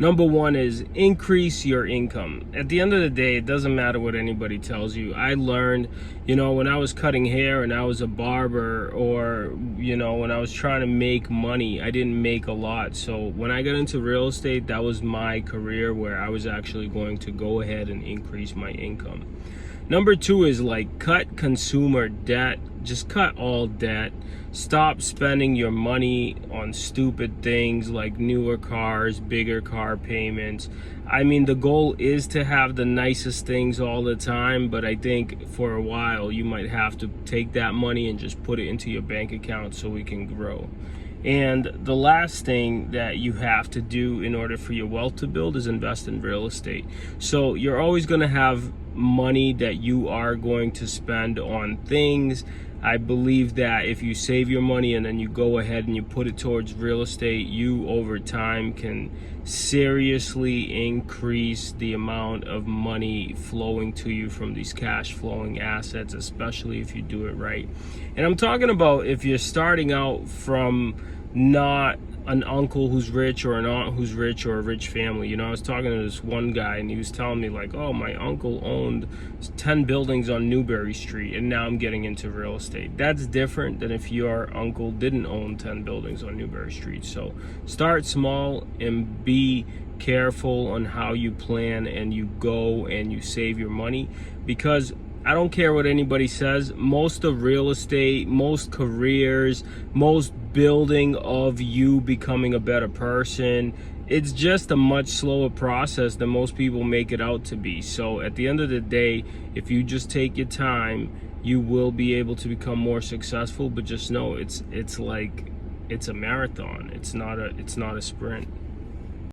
Number one is increase your income. At the end of the day, it doesn't matter what anybody tells you. I learned, when I was cutting hair and I was a barber, or, when I was trying to make money, I didn't make a lot. So when I got into real estate, that was my career where I was actually going to go ahead and increase my income. Number two is cut consumer debt. Just cut all debt. Stop spending your money on stupid things like newer cars, bigger car payments. I mean, the goal is to have the nicest things all the time, but I think for a while you might have to take that money and just put it into your bank account so we can grow. And the last thing that you have to do in order for your wealth to build is invest in real estate. So you're always going to have money that you are going to spend on things. I believe that if you save your money and then you go ahead and you put it towards real estate, you over time can seriously increase the amount of money flowing to you from these cash flowing assets, especially if you do it right. And I'm talking about if you're starting out from not an uncle who's rich or an aunt who's rich or a rich family. I was talking to this one guy and he was telling me oh, my uncle owned 10 buildings on Newberry Street and now I'm getting into real estate. That's different than if your uncle didn't own 10 buildings on Newberry Street. So start small and be careful on how you plan and you go and you save your money, because I don't care what anybody says. Most of real estate, most careers, most building of you becoming a better person, it's just a much slower process than most people make it out to be. So at the end of the day, if you just take your time, you will be able to become more successful. But just know it's a marathon. It's not a sprint.